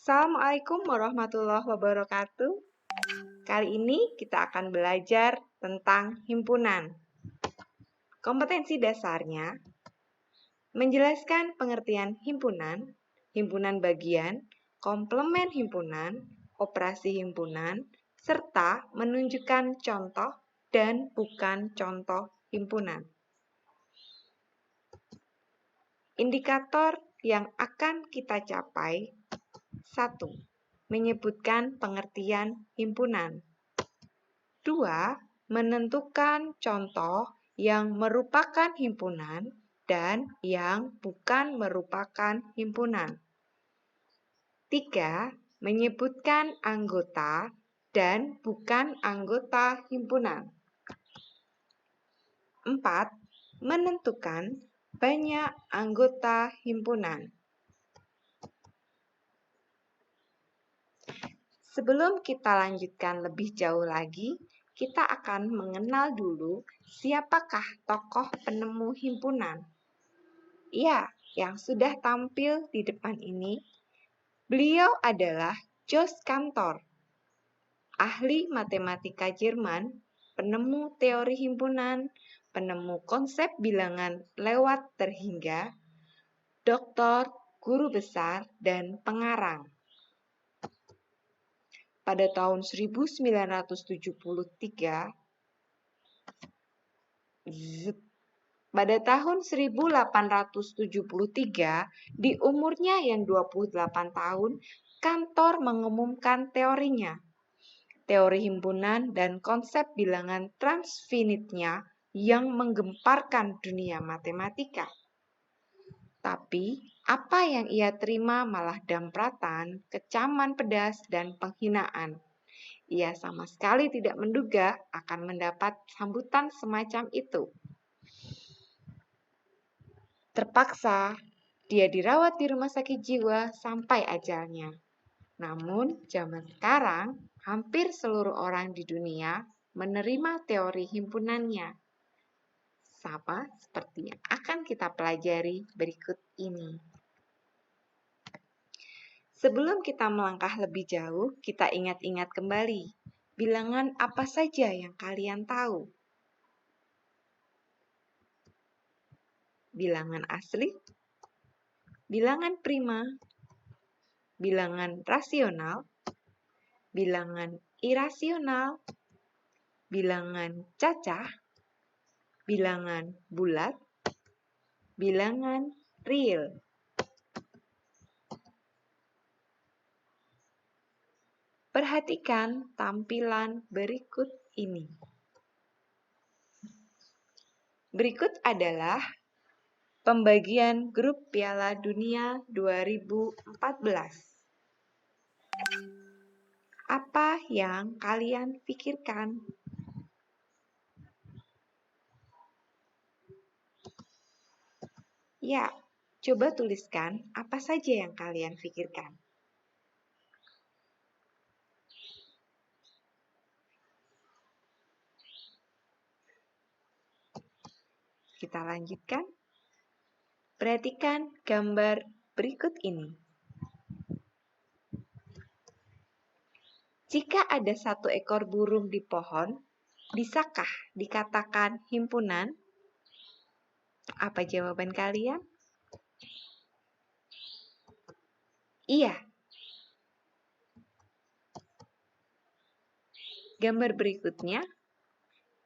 Assalamualaikum warahmatullahi wabarakatuh. Kali ini kita akan belajar tentang himpunan. Kompetensi dasarnya menjelaskan pengertian himpunan, himpunan bagian, komplement himpunan, operasi himpunan, serta menunjukkan contoh dan bukan contoh himpunan. Indikator yang akan kita capai 1. Menyebutkan pengertian himpunan. 2. Menentukan contoh yang merupakan himpunan dan yang bukan merupakan himpunan. 3. Menyebutkan anggota dan bukan anggota himpunan. 4. Menentukan banyak anggota himpunan. Sebelum kita lanjutkan lebih jauh lagi, kita akan mengenal dulu siapakah tokoh penemu himpunan. Ya, yang sudah tampil di depan ini, beliau adalah Jos Cantor, ahli matematika Jerman, penemu teori himpunan, penemu konsep bilangan lewat terhingga, doktor, guru besar, dan pengarang. Pada tahun 1973, di umurnya yang 28 tahun, Cantor mengumumkan teorinya. Teori himpunan dan konsep bilangan transfinitnya yang menggemparkan dunia matematika. Tapi, apa yang ia terima malah dampratan, kecaman pedas, dan penghinaan. Ia sama sekali tidak menduga akan mendapat sambutan semacam itu. Terpaksa, dia dirawat di rumah sakit jiwa sampai ajalnya. Namun, zaman sekarang, hampir seluruh orang di dunia menerima teori himpunannya. Sama seperti yang akan kita pelajari berikut ini. Sebelum kita melangkah lebih jauh, kita ingat-ingat kembali. Bilangan apa saja yang kalian tahu? Bilangan asli, bilangan prima, bilangan rasional, bilangan irasional, bilangan cacah, bilangan bulat, bilangan real. Perhatikan tampilan berikut ini. Berikut adalah pembagian grup Piala Dunia 2014. Apa yang kalian pikirkan? Ya, coba tuliskan apa saja yang kalian pikirkan. Kita lanjutkan. Perhatikan gambar berikut ini. Jika ada satu ekor burung di pohon, bisakah dikatakan himpunan? Apa jawaban kalian? Iya. Gambar berikutnya.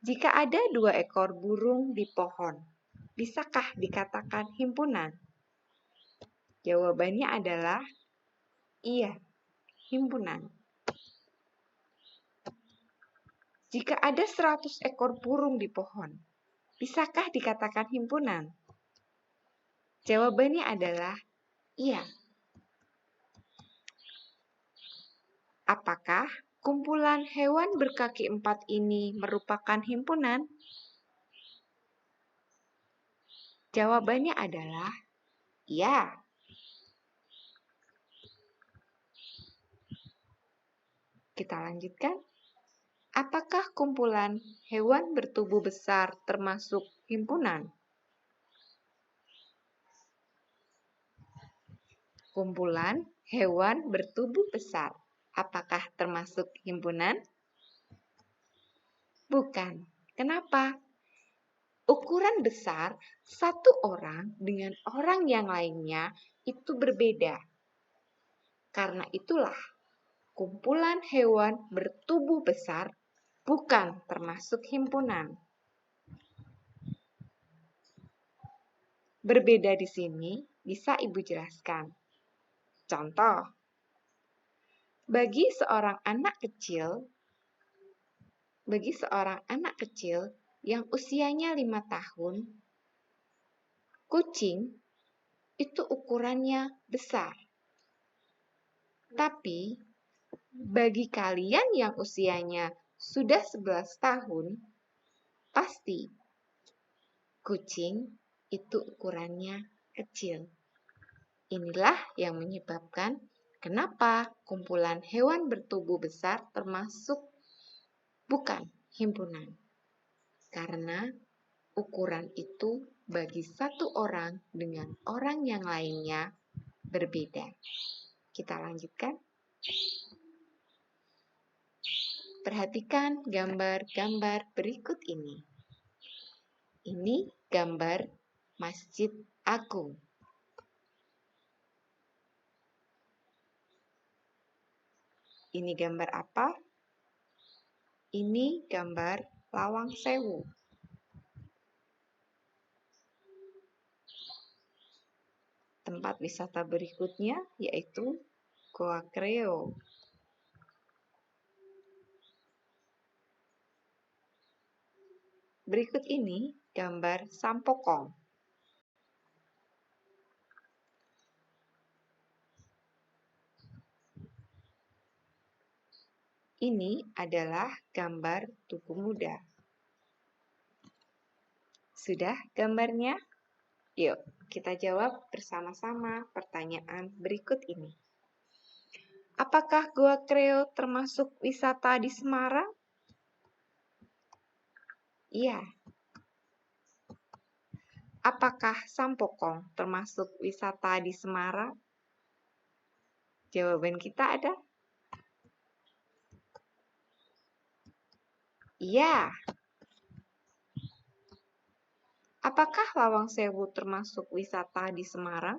Jika ada 2 ekor burung di pohon, bisakah dikatakan himpunan? Jawabannya adalah iya, himpunan. Jika ada 100 ekor burung di pohon, bisakah dikatakan himpunan? Jawabannya adalah iya. Apakah kumpulan hewan berkaki 4 ini merupakan himpunan? Jawabannya adalah iya. Kita lanjutkan. Apakah kumpulan hewan bertubuh besar termasuk himpunan? Kumpulan Hewan bertubuh besar. Apakah termasuk himpunan? Bukan. Kenapa? Ukuran besar satu orang dengan orang yang lainnya itu berbeda. Karena itulah, kumpulan hewan bertubuh besar bukan termasuk himpunan. Berbeda di sini bisa Ibu jelaskan. Contoh, bagi seorang anak kecil yang usianya 5 tahun, kucing itu ukurannya besar. Tapi, bagi kalian yang usianya sudah 11 tahun, pasti kucing itu ukurannya kecil. Inilah yang menyebabkan kenapa kumpulan hewan bertubuh besar termasuk bukan himpunan. Karena ukuran itu bagi satu orang dengan orang yang lainnya berbeda. Kita lanjutkan. Perhatikan gambar-gambar berikut ini. Ini gambar Masjid Agung. Ini gambar apa? Ini gambar Lawang Sewu. Tempat wisata berikutnya yaitu Goa Kreo. Berikut ini gambar Sampokong. Ini adalah gambar Tugu Muda. Sudah gambarnya? Yuk, kita jawab bersama-sama pertanyaan berikut ini. Apakah Goa Kreo termasuk wisata di Semarang? Iya. Apakah Sampokong termasuk wisata di Semarang? Jawaban kita ada? Iya. Apakah Lawang Sewu termasuk wisata di Semarang?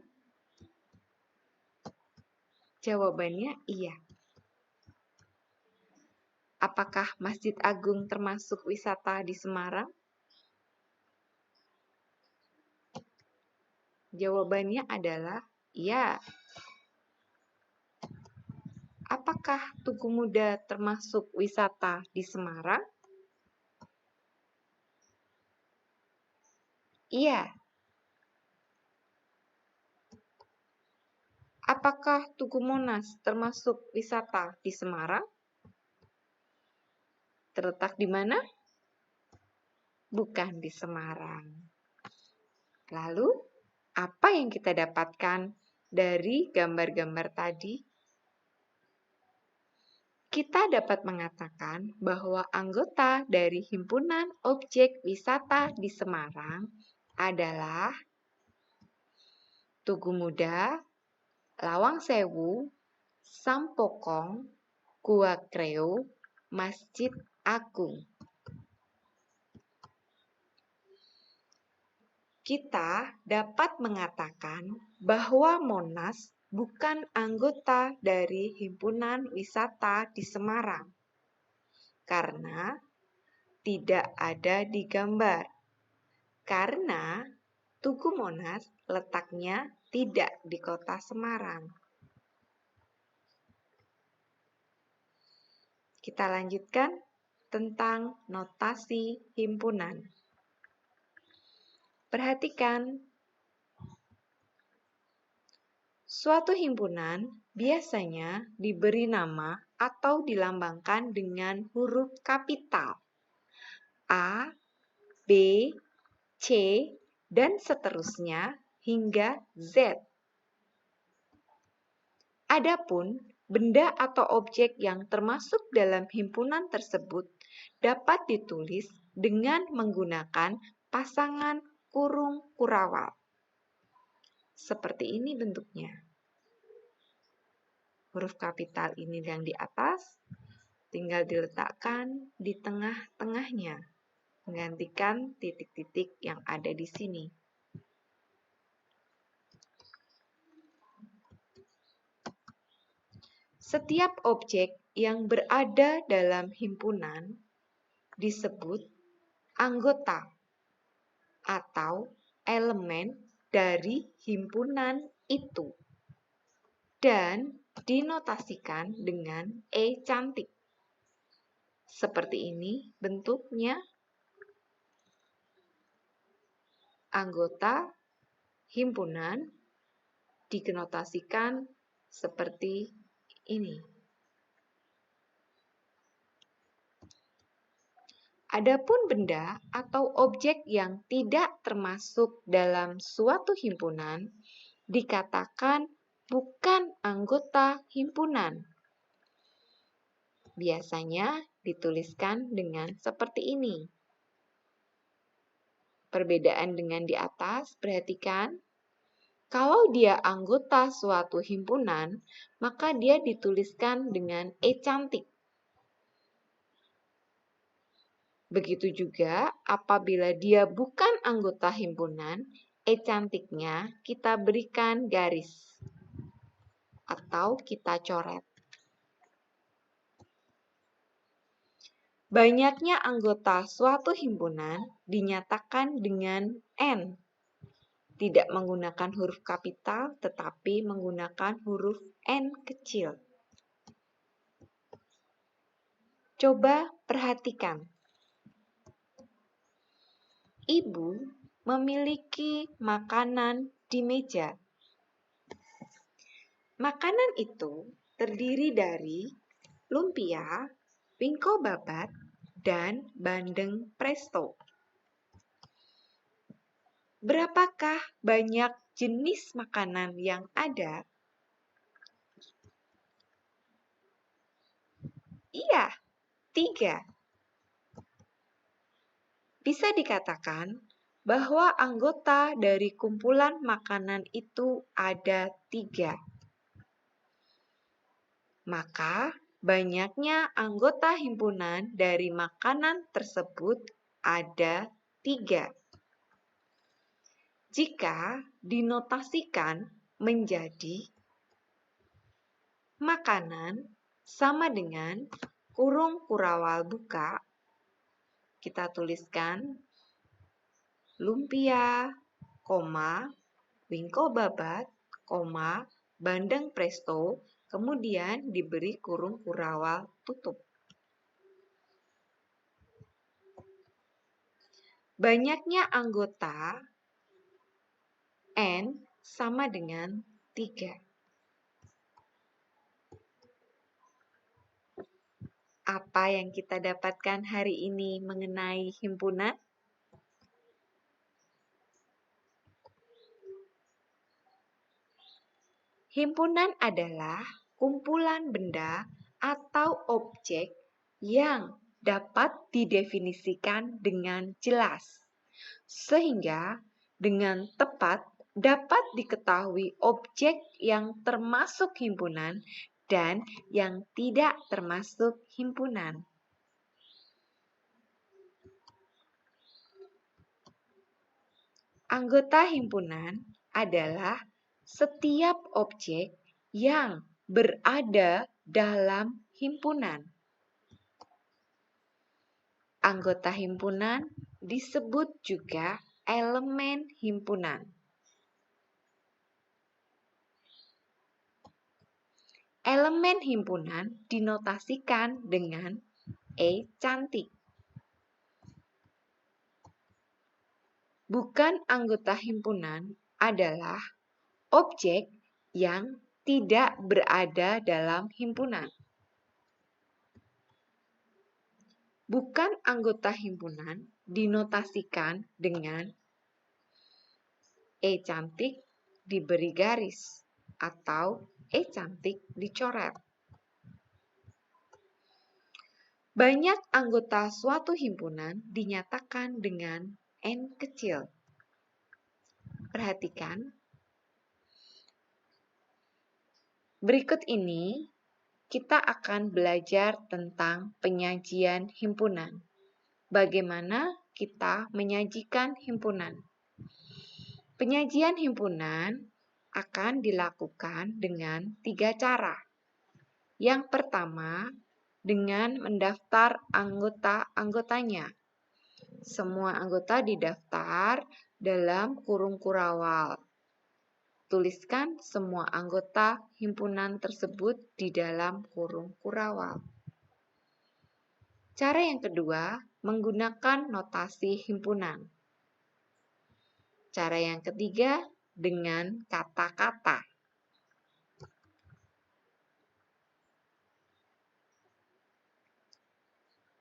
Jawabannya iya. Apakah Masjid Agung termasuk wisata di Semarang? Jawabannya adalah iya. Apakah Tugu Muda termasuk wisata di Semarang? Iya. Apakah Tugu Monas termasuk wisata di Semarang? Terletak di mana? Bukan di Semarang. Lalu, apa yang kita dapatkan dari gambar-gambar tadi? Kita dapat mengatakan bahwa anggota dari Himpunan Objek Wisata di Semarang adalah Tugu Muda, Lawang Sewu, Sampokong, Goa Kreo, Masjid Agung. Kita dapat mengatakan bahwa Monas bukan anggota dari Himpunan Wisata di Semarang karena tidak ada di gambar. Karena Tugu Monas letaknya tidak di kota Semarang. Kita lanjutkan tentang notasi himpunan. Perhatikan, suatu himpunan biasanya diberi nama atau dilambangkan dengan huruf kapital A, B, C, dan seterusnya hingga Z. Adapun benda atau objek yang termasuk dalam himpunan tersebut dapat ditulis dengan menggunakan pasangan kurung kurawal. Seperti ini bentuknya. huruf kapital ini yang di atas, tinggal diletakkan di tengah-tengahnya, menggantikan titik-titik yang ada di sini. Setiap objek yang berada dalam himpunan disebut anggota atau elemen dari himpunan itu dan dinotasikan dengan E cantik. Seperti ini bentuknya. Anggota himpunan dikenotasikan seperti ini. Adapun benda atau objek yang tidak termasuk dalam suatu himpunan dikatakan bukan anggota himpunan. Biasanya dituliskan dengan seperti ini. Perbedaan dengan di atas, perhatikan. Kalau dia anggota suatu himpunan, maka dia dituliskan dengan E cantik. Begitu juga apabila dia bukan anggota himpunan, E cantiknya kita berikan garis atau kita coret. Banyaknya anggota suatu himpunan dinyatakan dengan N. Tidak menggunakan huruf kapital, tetapi menggunakan huruf N kecil. Coba perhatikan. Ibu memiliki makanan di meja. Makanan itu terdiri dari lumpia, wingko babat, dan bandeng presto. Berapakah banyak jenis makanan yang ada? Iya, 3. Bisa dikatakan bahwa anggota dari kumpulan makanan itu ada 3. Maka, banyaknya anggota himpunan dari makanan tersebut ada 3. Jika dinotasikan menjadi makanan sama dengan kurung kurawal buka, kita tuliskan lumpia, wingko babat, bandeng presto, kemudian diberi kurung kurawal tutup. Banyaknya anggota N sama dengan 3. Apa yang kita dapatkan hari ini mengenai himpunan? Himpunan adalah kumpulan benda atau objek yang dapat didefinisikan dengan jelas, sehingga dengan tepat dapat diketahui objek yang termasuk himpunan dan yang tidak termasuk himpunan. Anggota himpunan adalah setiap objek yang berada dalam himpunan. Anggota himpunan disebut juga elemen himpunan. Elemen himpunan dinotasikan dengan E cantik. Bukan anggota himpunan adalah objek yang tidak berada dalam himpunan. Bukan anggota himpunan dinotasikan dengan E cantik diberi garis atau E cantik dicoret. Banyak anggota suatu himpunan dinyatakan dengan N kecil. Perhatikan, Berikut ini kita akan belajar tentang penyajian himpunan. Bagaimana kita menyajikan himpunan? Penyajian himpunan akan dilakukan dengan 3 cara. Yang pertama, dengan mendaftar anggota-anggotanya. Semua anggota didaftar dalam kurung kurawal. Tuliskan semua anggota himpunan tersebut di dalam kurung kurawal. Cara yang kedua, menggunakan notasi himpunan. Cara yang ketiga, dengan kata-kata.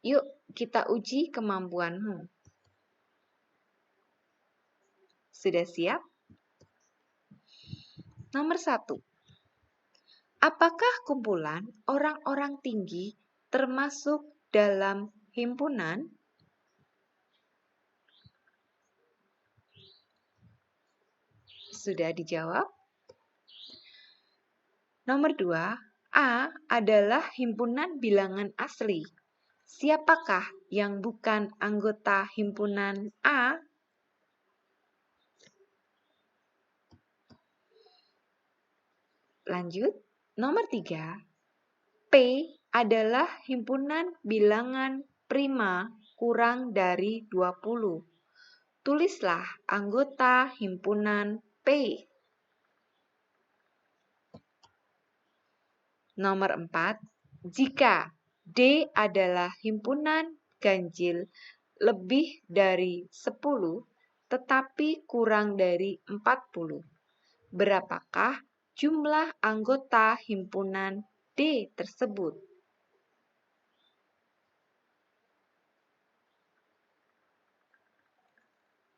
Yuk, kita uji kemampuanmu. Sudah siap? Nomor 1. Apakah kumpulan orang-orang tinggi termasuk dalam himpunan? Sudah dijawab? Nomor 2. A adalah himpunan bilangan asli. Siapakah yang bukan anggota himpunan A? Lanjut. Nomor 3. P adalah himpunan bilangan prima kurang dari 20. Tulislah anggota himpunan P. Nomor 4. Jika D adalah himpunan ganjil lebih dari 10 tetapi kurang dari 40. Berapakah jumlah anggota himpunan D tersebut?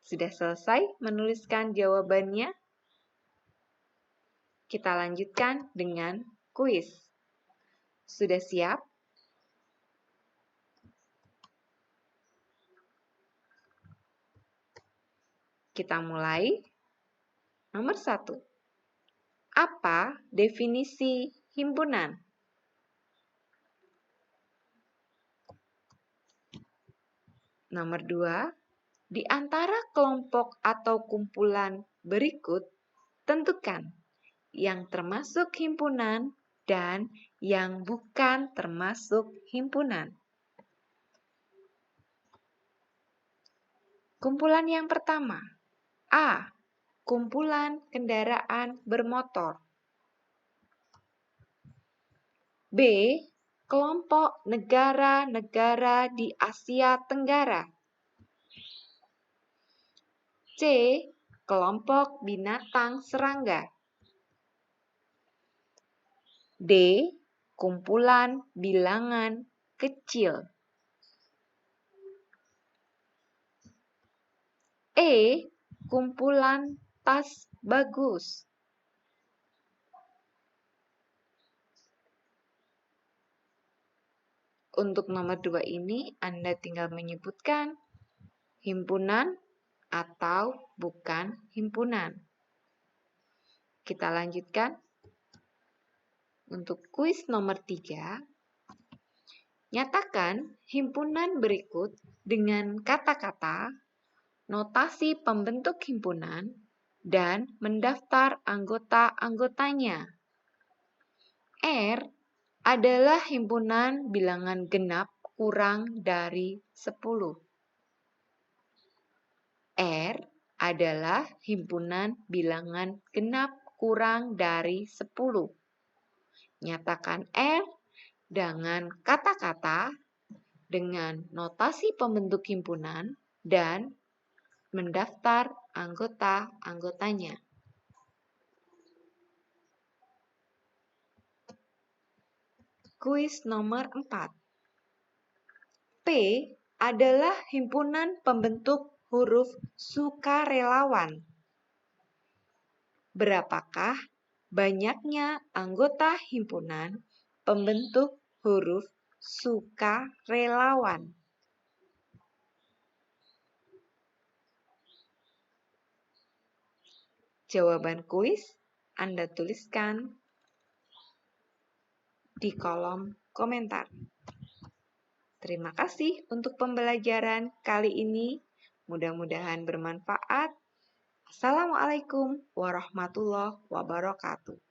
Sudah selesai menuliskan jawabannya? Kita lanjutkan dengan kuis. Sudah siap? Kita mulai. Nomor 1. Apa definisi himpunan? Nomor 2. Di antara kelompok atau kumpulan berikut, tentukan yang termasuk himpunan dan yang bukan termasuk himpunan. Kumpulan yang pertama. A. Kumpulan kendaraan bermotor. B. Kelompok negara-negara di Asia Tenggara. C. Kelompok binatang serangga. D. Kumpulan bilangan kecil. E. Kumpulan tas bagus. Untuk nomor 2 ini, Anda tinggal menyebutkan himpunan atau bukan himpunan. Kita lanjutkan. Untuk kuis nomor 3, nyatakan himpunan berikut dengan kata-kata, notasi pembentuk himpunan, dan mendaftar anggota-anggotanya. R adalah himpunan bilangan genap kurang dari 10. R adalah himpunan bilangan genap kurang dari 10. Nyatakan R dengan kata-kata, dengan notasi pembentuk himpunan, dan mendaftar anggota-anggotanya. Kuis nomor 4. P adalah himpunan pembentuk huruf sukarelawan. Berapakah banyaknya anggota himpunan pembentuk huruf sukarelawan? Jawaban kuis Anda tuliskan di kolom komentar. Terima kasih untuk pembelajaran kali ini. Mudah-mudahan bermanfaat. Assalamualaikum warahmatullahi wabarakatuh.